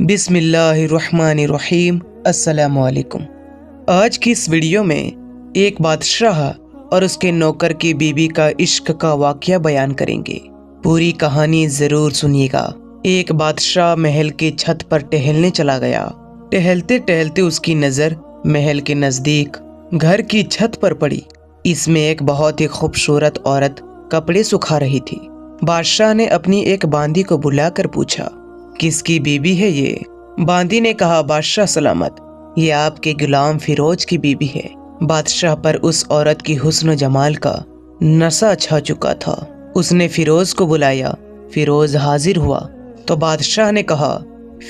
بسم اللہ الرحمن الرحیم۔ السلام علیکم۔ آج کی اس ویڈیو میں ایک بادشاہ اور اس کے نوکر کی بیوی کا عشق کا واقعہ بیان کریں گے۔ پوری کہانی ضرور سنیے گا۔ ایک بادشاہ محل کی چھت پر ٹہلنے چلا گیا۔ ٹہلتے ٹہلتے اس کی نظر محل کے نزدیک گھر کی چھت پر پڑی۔ اس میں ایک بہت ہی خوبصورت عورت کپڑے سکھا رہی تھی۔ بادشاہ نے اپنی ایک باندی کو بلا کر پوچھا، کس کی بیوی ہے یہ؟ باندی نے کہا، بادشاہ سلامت، یہ آپ کے غلام فیروز کی بیوی ہے۔ بادشاہ پر اس عورت کی حسن و جمال کا نشہ چھا چکا تھا۔ اس نے فیروز کو بلایا۔ فیروز حاضر ہوا تو بادشاہ نے کہا،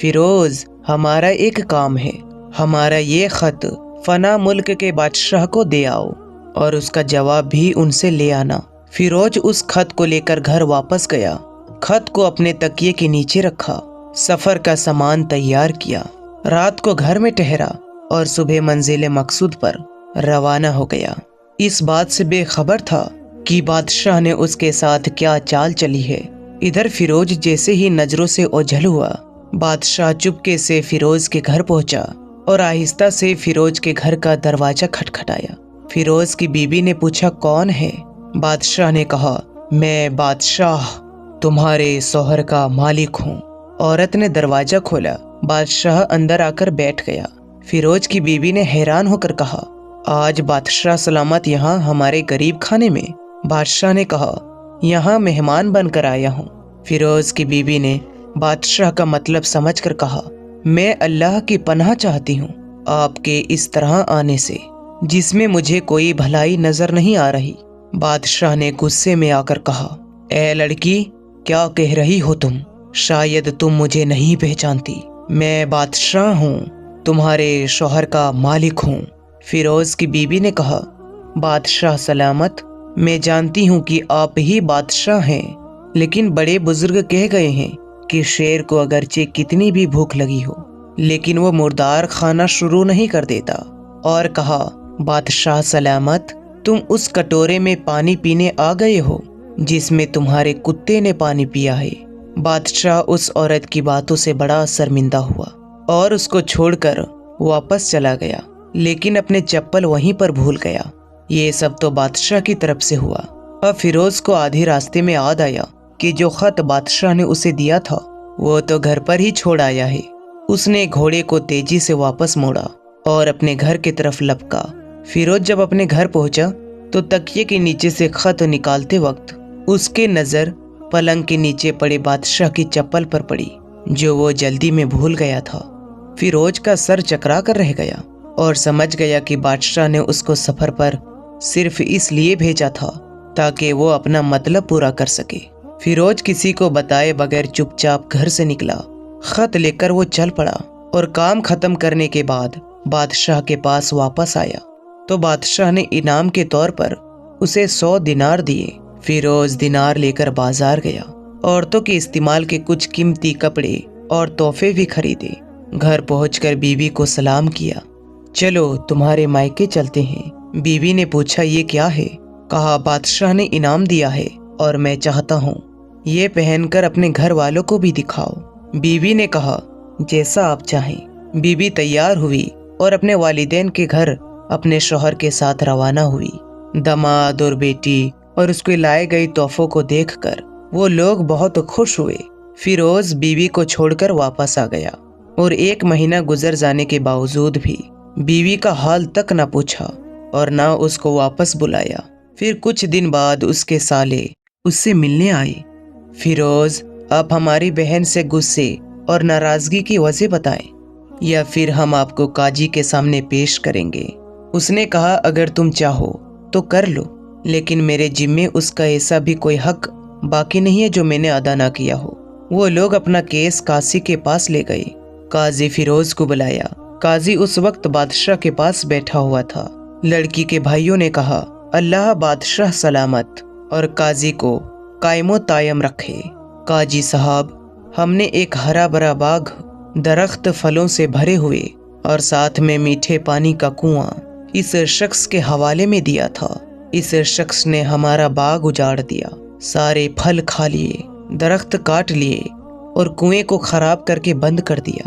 فیروز، ہمارا ایک کام ہے۔ ہمارا یہ خط فنا ملک کے بادشاہ کو دے آؤ اور اس کا جواب بھی ان سے لے آنا۔ فیروز اس خط کو لے کر گھر واپس گیا۔ خط کو اپنے تکیے کے نیچے رکھا، سفر کا سامان تیار کیا، رات کو گھر میں ٹھہرا اور صبح منزل مقصود پر روانہ ہو گیا۔ اس بات سے بے خبر تھا کہ بادشاہ نے اس کے ساتھ کیا چال چلی ہے۔ ادھر فیروز جیسے ہی نظروں سے اوجھل ہوا، بادشاہ چپکے سے فیروز کے گھر پہنچا اور آہستہ سے فیروز کے گھر کا دروازہ کھٹکھٹایا۔ فیروز کی بیوی نے پوچھا، کون ہے؟ بادشاہ نے کہا، میں بادشاہ تمہارے شوہر کا مالک ہوں۔ عورت نے دروازہ کھولا۔ بادشاہ اندر آ کر بیٹھ گیا۔ فیروز کی بیوی نے حیران ہو کر کہا، آج بادشاہ سلامت یہاں ہمارے غریب خانے میں؟ بادشاہ نے کہا، یہاں مہمان بن کر آیا ہوں۔ فیروز کی بیوی نے بادشاہ کا مطلب سمجھ کر کہا، میں اللہ کی پناہ چاہتی ہوں آپ کے اس طرح آنے سے، جس میں مجھے کوئی بھلائی نظر نہیں آ رہی۔ بادشاہ نے غصے میں آ کر کہا، اے لڑکی، کیا کہہ رہی ہو تم؟ شاید تم مجھے نہیں پہچانتی۔ میں بادشاہ ہوں، تمہارے شوہر کا مالک ہوں۔ فیروز کی بیوی نے کہا، بادشاہ سلامت، میں جانتی ہوں کہ آپ ہی بادشاہ ہیں، لیکن بڑے بزرگ کہہ گئے ہیں کہ شیر کو اگرچہ کتنی بھی بھوک لگی ہو لیکن وہ مردار کھانا شروع نہیں کر دیتا۔ اور کہا، بادشاہ سلامت، تم اس کٹورے میں پانی پینے آ گئے ہو جس میں تمہارے کتے نے پانی پیا ہے۔ بادشاہ اس عورت کی باتوں سے بڑا شرمندہ ہوا اور اس کو چھوڑ کر واپس چلا گیا، لیکن اپنے چپل وہیں پر بھول گیا۔ یہ سب تو بادشاہ کی طرف سے ہوا۔ اب فیروز کو آدھی راستے میں یاد آیا کہ جو خط بادشاہ نے اسے دیا تھا وہ تو گھر پر ہی چھوڑ آیا ہے۔ اس نے گھوڑے کو تیزی سے واپس موڑا اور اپنے گھر کی طرف لپکا۔ فیروز جب اپنے گھر پہنچا تو تکیے کے نیچے سے خط نکالتے وقت اس کی نظر پلنگ کے نیچے پڑے بادشاہ کی چپل پر پڑی جو وہ جلدی میں بھول گیا تھا۔ فیروز کا سر چکرا کر رہ گیا اور سمجھ گیا کہ بادشاہ نے اس کو سفر پر صرف اس لیے بھیجا تھا تاکہ وہ اپنا مطلب پورا کر سکے۔ فیروز کسی کو بتائے بغیر چپ چاپ گھر سے نکلا۔ خط لے کر وہ چل پڑا اور کام ختم کرنے کے بعد بادشاہ کے پاس واپس آیا تو بادشاہ نے انعام کے طور پر اسے 100 دینار دیے۔ فیروز دینار لے کر بازار گیا، عورتوں کے استعمال کے کچھ قیمتی کپڑے اور تحفے بھی خریدے۔ گھر پہنچ کر بیوی کو سلام کیا، چلو تمہارے مائکے چلتے ہیں۔ بیوی نے پوچھا، یہ کیا ہے؟ کہا، بادشاہ نے انعام دیا ہے اور میں چاہتا ہوں یہ پہن کر اپنے گھر والوں کو بھی دکھاؤ۔ بیوی نے کہا، جیسا آپ چاہیں۔ بیوی تیار ہوئی اور اپنے والدین کے گھر اپنے شوہر کے ساتھ روانہ ہوئی۔ داماد اور بیٹی اور اس کو لائے گئے تحفوں کو دیکھ کر وہ لوگ بہت خوش ہوئے۔ فیروز بیوی کو چھوڑ کر واپس آ گیا اور 1 مہینہ گزر جانے کے باوجود بھی بیوی کا حال تک نہ پوچھا اور نہ اس کو واپس بلایا۔ پھر کچھ دن بعد اس کے سالے اس سے ملنے آئے۔ فیروز، آپ ہماری بہن سے غصے اور ناراضگی کی وجہ بتائیں یا پھر ہم آپ کو قاضی کے سامنے پیش کریں گے۔ اس نے کہا، اگر تم چاہو تو کر لو، لیکن میرے ذمے اس کا ایسا بھی کوئی حق باقی نہیں ہے جو میں نے ادا نہ کیا ہو۔ وہ لوگ اپنا کیس قاضی کے پاس لے گئے۔ قاضی فیروز کو بلایا۔ قاضی اس وقت بادشاہ کے پاس بیٹھا ہوا تھا۔ لڑکی کے بھائیوں نے کہا، اللہ بادشاہ سلامت اور قاضی کو قائم و دائم رکھے۔ قاضی صاحب، ہم نے ایک ہرا بھرا باغ، درخت پھلوں سے بھرے ہوئے اور ساتھ میں میٹھے پانی کا کنواں اس شخص کے حوالے میں دیا تھا۔ اس شخص نے ہمارا باغ اجاڑ دیا، سارے پھل کھا لیے، درخت کاٹ لیے اور کنویں کو خراب کر کے بند کر دیا۔